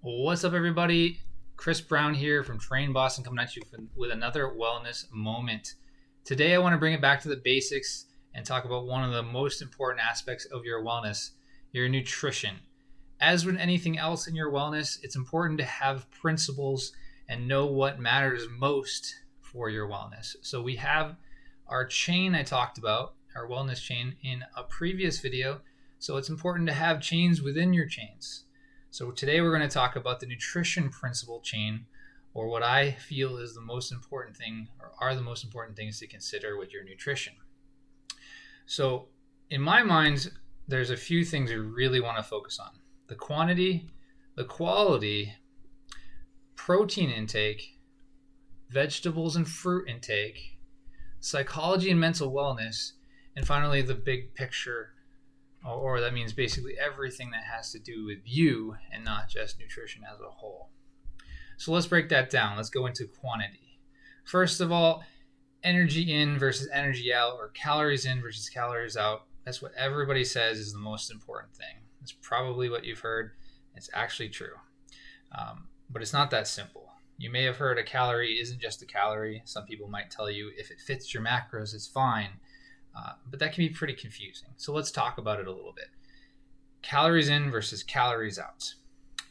What's up, everybody? Chris Brown here from Train Boston, coming at you with another wellness moment. Today, I want to bring it back to the basics and talk about one of the most important aspects of your wellness, your nutrition. As with anything else in your wellness, it's important to have principles and know what matters most for your wellness. So, we have our chain I talked about, our wellness chain, in a previous video. So, it's important to have chains within your chains. So today we're going to talk about the nutrition principle chain, or what I feel is the most important thing, or are the most important things to consider with your nutrition. So in my mind, there's a few things we really want to focus on: the quantity, the quality, protein intake, vegetables and fruit intake, psychology and mental wellness, and finally the big picture, or that means basically everything that has to do with you and not just nutrition as a whole. So let's break that down. Let's go into quantity. First of all, energy in versus energy out, or calories in versus calories out. That's what everybody says is the most important thing. It's probably what you've heard. It's actually true. But it's not that simple. You may have heard a calorie isn't just a calorie. Some people might tell you if it fits your macros, it's fine. But that can be pretty confusing. So let's talk about it a little bit. Calories in versus calories out.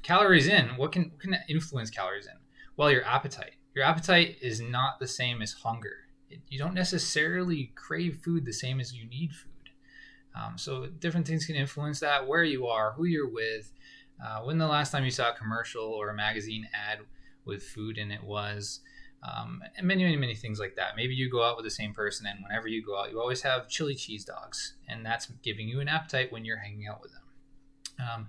Calories in, what can influence calories in? Well, your appetite. Your appetite is not the same as hunger. You don't necessarily crave food the same as you need food. So different things can influence that: where you are, who you're with, when the last time you saw a commercial or a magazine ad with food in it was. And many things like that. Maybe you go out with the same person, and whenever you go out, you always have chili cheese dogs, and that's giving you an appetite when you're hanging out with them.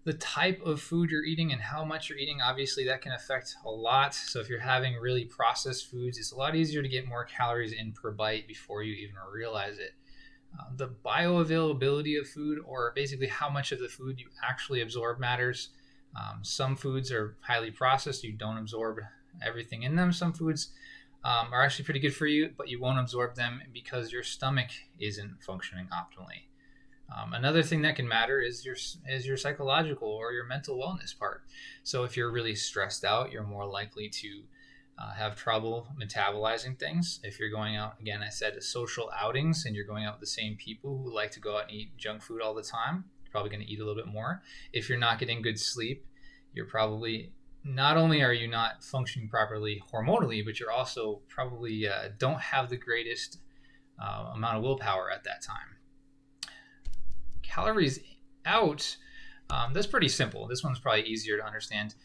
The type of food you're eating and how much you're eating, obviously that can affect a lot. So if you're having really processed foods, it's a lot easier to get more calories in per bite before you even realize it. The bioavailability of food, or basically how much of the food you actually absorb, matters. Some foods are highly processed, you don't absorb everything in them. Some foods are actually pretty good for you, but you won't absorb them because your stomach isn't functioning optimally. Another thing that can matter is your psychological or your mental wellness part. So if you're really stressed out, you're more likely to have trouble metabolizing things. If you're going out, again, I said social outings, and you're going out with the same people who like to go out and eat junk food all the time, you're probably going to eat a little bit more. If you're not getting good sleep, you're probably not only are you not functioning properly hormonally, but you're also probably don't have the greatest amount of willpower at that time. Calories out, that's pretty simple. This one's probably easier to understand.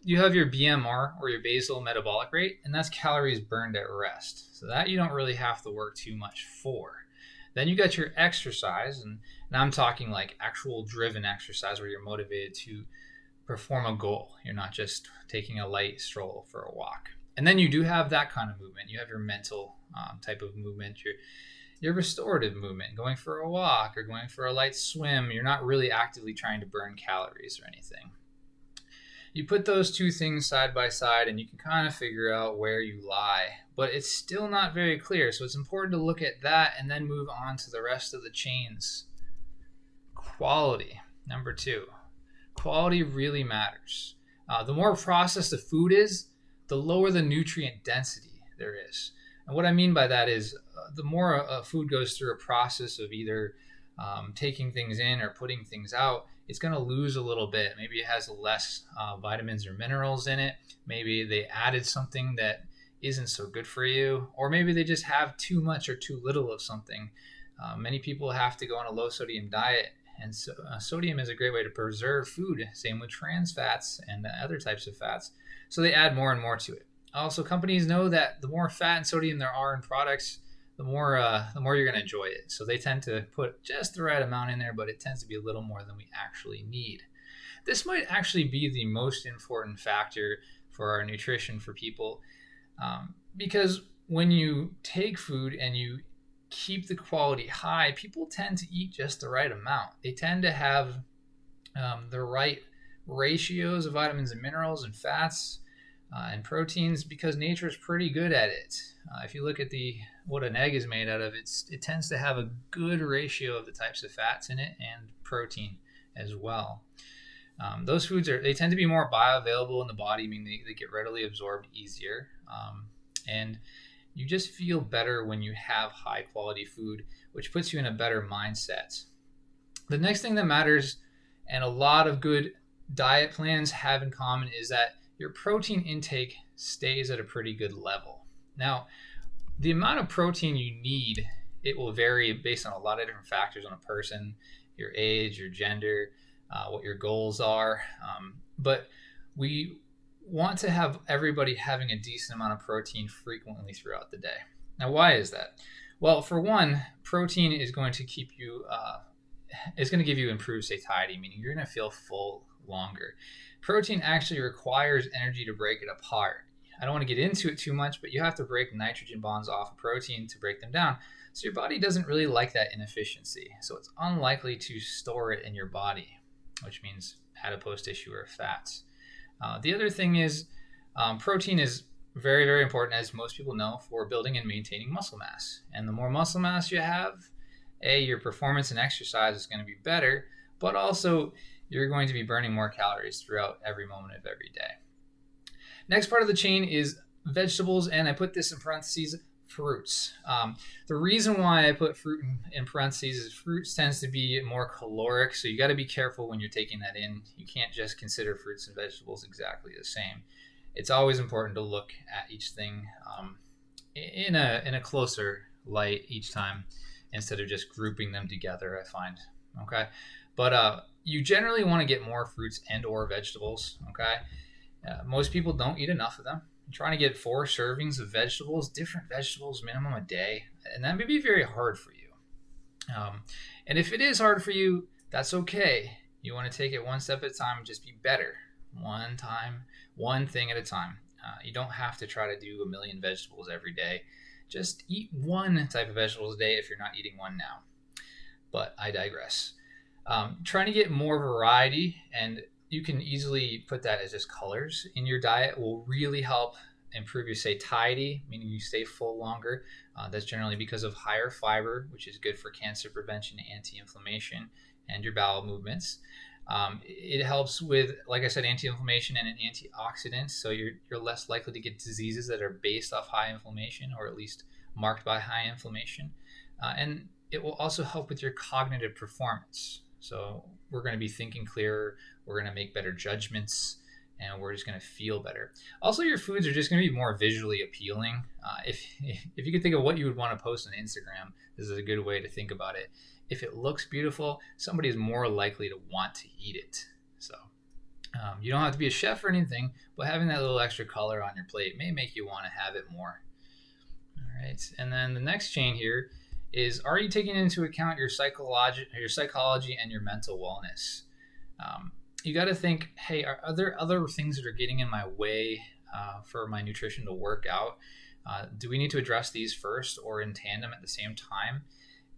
You have your BMR, or your basal metabolic rate, and that's calories burned at rest. So that you don't really have to work too much for. Then you got your exercise, and I'm talking like actual driven exercise where you're motivated to perform a goal. You're not just taking a light stroll for a walk. And then you do have that kind of movement. You have your mental type of movement, your restorative movement, going for a walk or going for a light swim. You're not really actively trying to burn calories or anything. You put those two things side by side and you can kind of figure out where you lie, but it's still not very clear. So it's important to look at that and then move on to the rest of the chains. Quality, number 2. Quality really matters. The more processed the food is, the lower the nutrient density there is. And what I mean by that is the more a food goes through a process of either taking things in or putting things out, it's going to lose a little bit. Maybe it has less vitamins or minerals in it. Maybe they added something that isn't so good for you, or maybe they just have too much or too little of something. Many people have to go on a low sodium diet, and so, sodium is a great way to preserve food. Same with trans fats and other types of fats. So they add more and more to it. Also, companies know that the more fat and sodium there are in products, the more you're going to enjoy it. So they tend to put just the right amount in there, but it tends to be a little more than we actually need. This might actually be the most important factor for our nutrition for people, because when you take food and you keep the quality high, people tend to eat just the right amount. They tend to have the right ratios of vitamins and minerals and fats and proteins, because nature is pretty good at it. If you look at what an egg is made out of, it tends to have a good ratio of the types of fats in it and protein as well. Those foods they tend to be more bioavailable in the body, meaning they get readily absorbed easier. And you just feel better when you have high quality food, which puts you in a better mindset. The next thing that matters, and a lot of good diet plans have in common, is that your protein intake stays at a pretty good level. Now, the amount of protein you need, it will vary based on a lot of different factors on a person, your age, your gender, what your goals are. But we want to have everybody having a decent amount of protein frequently throughout the day. Now, why is that? Well, for one, protein is going to keep you, it's going to give you improved satiety, meaning you're going to feel full longer. Protein actually requires energy to break it apart. I don't want to get into it too much, but you have to break nitrogen bonds off of protein to break them down. So your body doesn't really like that inefficiency. So it's unlikely to store it in your body, which means adipose tissue or fats. The other thing is protein is very, very important, as most people know, for building and maintaining muscle mass. And the more muscle mass you have, your performance in exercise is going to be better, but also you're going to be burning more calories throughout every moment of every day. Next part of the chain is vegetables, and I put this in parentheses, fruits. The reason why I put fruit in parentheses is fruits tends to be more caloric, so you got to be careful when you're taking that in. You can't just consider fruits and vegetables exactly the same. It's always important to look at each thing in a closer light each time, instead of just grouping them together, I find. Okay, but you generally want to get more fruits and or vegetables. Okay, most people don't eat enough of them. You're trying to get 4 servings of vegetables, different vegetables minimum a day, and that may be very hard for you. And if it is hard for you, that's okay. You want to take it one step at a time and just be better. One thing at a time. You don't have to try to do a million vegetables every day. Just eat one type of vegetables a day if you're not eating one now. But I digress. Trying to get more variety, and you can easily put that as just colors in your diet, will really help improve your satiety, meaning you stay full longer. That's generally because of higher fiber, which is good for cancer prevention, anti-inflammation, and your bowel movements. It helps with, like I said, anti-inflammation and an antioxidant, so you're less likely to get diseases that are based off high inflammation, or at least marked by high inflammation. And it will also help with your cognitive performance. So we're going to be thinking clearer, we're going to make better judgments, and we're just going to feel better. Also, your foods are just going to be more visually appealing. If you could think of what you would want to post on Instagram, this is a good way to think about it. If it looks beautiful, somebody is more likely to want to eat it. So you don't have to be a chef or anything, but having that little extra color on your plate may make you want to have it more. All right, and then the next chain here is, are you taking into account your psychology and your mental wellness? You got to think, hey, are there other things that are getting in my way for my nutrition to work out? Do we need to address these first or in tandem at the same time?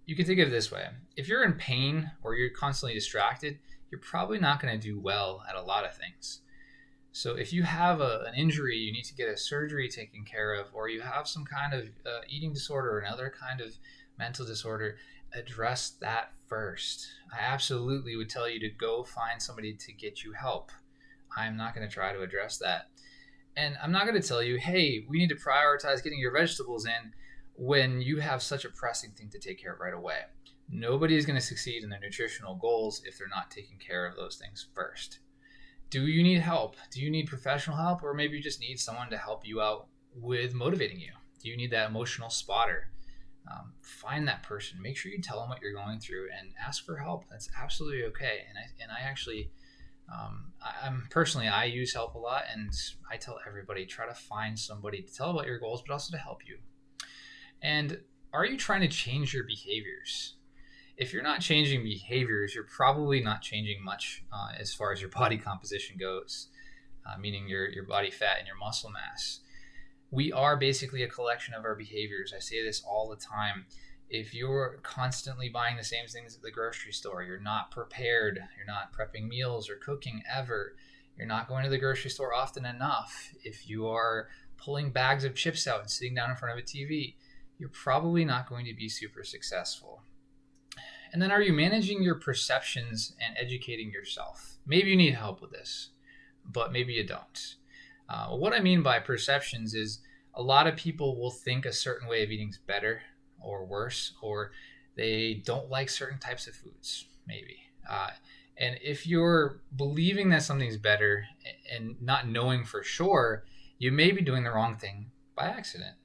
You can think of it this way. If you're in pain or you're constantly distracted, you're probably not going to do well at a lot of things. So if you have an injury, you need to get a surgery taken care of, or you have some kind of eating disorder or another kind of mental disorder, address that first. I absolutely would tell you to go find somebody to get you help. I'm not going to try to address that. And I'm not going to tell you, hey, we need to prioritize getting your vegetables in when you have such a pressing thing to take care of right away. Nobody is going to succeed in their nutritional goals if they're not taking care of those things first. Do you need help? Do you need professional help? Or maybe you just need someone to help you out with motivating you? Do you need that emotional spotter? Find that person. Make sure you tell them what you're going through and ask for help. That's absolutely okay. And I actually, I'm personally, I use help a lot, and I tell everybody, try to find somebody to tell about your goals, but also to help you. And are you trying to change your behaviors? If you're not changing behaviors, you're probably not changing much as far as your body composition goes, meaning your body fat and your muscle mass. We are basically a collection of our behaviors. I say this all the time. If you're constantly buying the same things at the grocery store, you're not prepared, you're not prepping meals or cooking ever, you're not going to the grocery store often enough, if you are pulling bags of chips out and sitting down in front of a TV, you're probably not going to be super successful. And then are you managing your perceptions and educating yourself? Maybe you need help with this, but maybe you don't. What I mean by perceptions is a lot of people will think a certain way of eating is better or worse, or they don't like certain types of foods, maybe. And if you're believing that something's better and not knowing for sure, you may be doing the wrong thing by accident.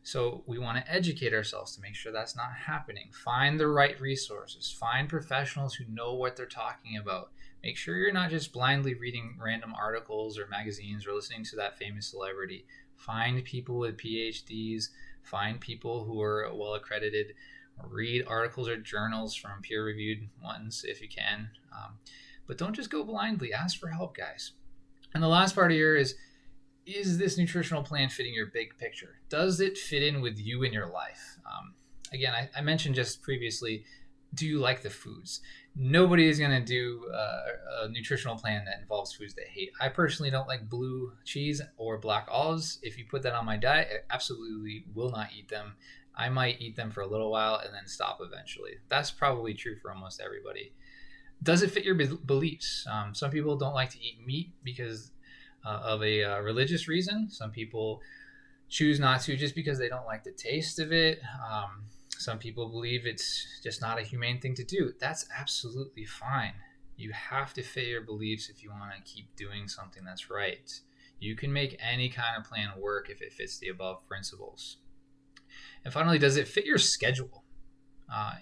So we want to educate ourselves to make sure that's not happening. Find the right resources. Find professionals who know what they're talking about. Make sure you're not just blindly reading random articles or magazines or listening to that famous celebrity. Find people with PhDs. Find people who are well accredited. Read articles or journals from peer-reviewed ones if you can. But don't just go blindly. Ask for help, guys. And the last part here is this nutritional plan fitting your big picture? Does it fit in with you in your life? Again, I mentioned just previously, do you like the foods? Nobody is going to do a nutritional plan that involves foods they hate. I personally don't like blue cheese or black olives. If you put that on my diet, I absolutely will not eat them. I might eat them for a little while and then stop eventually. That's probably true for almost everybody. Does it fit your beliefs? Some people don't like to eat meat because of a religious reason. Some people choose not to just because they don't like the taste of it. Some people believe it's just not a humane thing to do. That's absolutely fine. You have to fit your beliefs if you want to keep doing something that's right. You can make any kind of plan work if it fits the above principles. And finally, does it fit your schedule?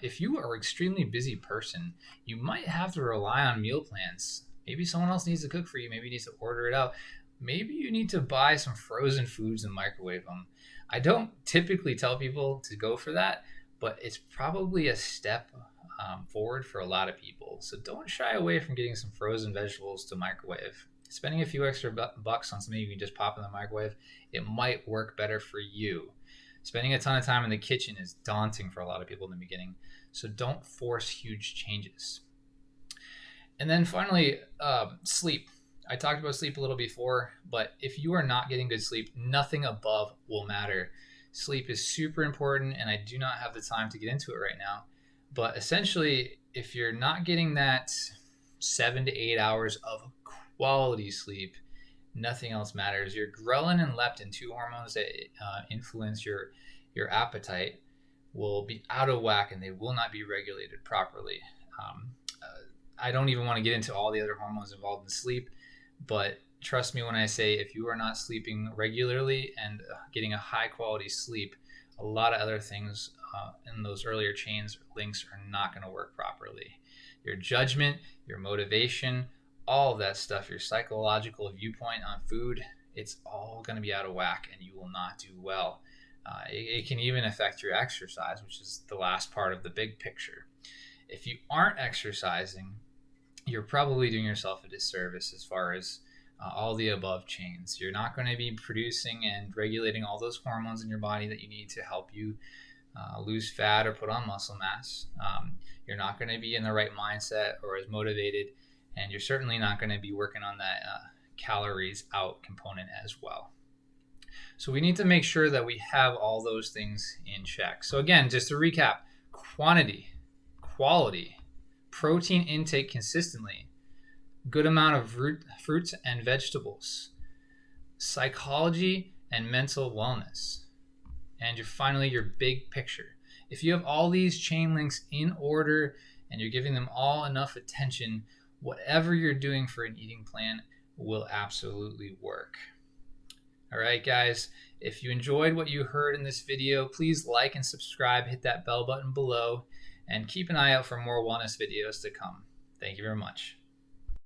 If you are an extremely busy person, you might have to rely on meal plans. Maybe someone else needs to cook for you. Maybe you need to order it out. Maybe you need to buy some frozen foods and microwave them. I don't typically tell people to go for that, but it's probably a step forward for a lot of people. So don't shy away from getting some frozen vegetables to microwave. Spending a few extra bucks on something you can just pop in the microwave, it might work better for you. Spending a ton of time in the kitchen is daunting for a lot of people in the beginning. So don't force huge changes. And then finally, sleep. I talked about sleep a little before, but if you are not getting good sleep, nothing above will matter. Sleep is super important, and I do not have the time to get into it right now. But essentially, if you're not getting that 7 to 8 hours of quality sleep, nothing else matters. Your ghrelin and leptin, two hormones that influence your appetite, will be out of whack, and they will not be regulated properly. I don't even want to get into all the other hormones involved in sleep, but trust me when I say if you are not sleeping regularly and getting a high quality sleep, a lot of other things in those earlier chains or links are not going to work properly. Your judgment, your motivation, all of that stuff, your psychological viewpoint on food, it's all going to be out of whack and you will not do well. It can even affect your exercise, which is the last part of the big picture. If you aren't exercising, you're probably doing yourself a disservice as far as all the above chains. You're not going to be producing and regulating all those hormones in your body that you need to help you lose fat or put on muscle mass. You're not going to be in the right mindset or as motivated, and you're certainly not going to be working on that calories out component as well. So we need to make sure that we have all those things in check. So again, just to recap: quantity, quality, protein intake consistently, good amount of fruits and vegetables, psychology and mental wellness, and finally your big picture. If you have all these chain links in order and you're giving them all enough attention, whatever you're doing for an eating plan will absolutely work. All right, guys, if you enjoyed what you heard in this video, please like and subscribe, hit that bell button below, and keep an eye out for more wellness videos to come. Thank you very much.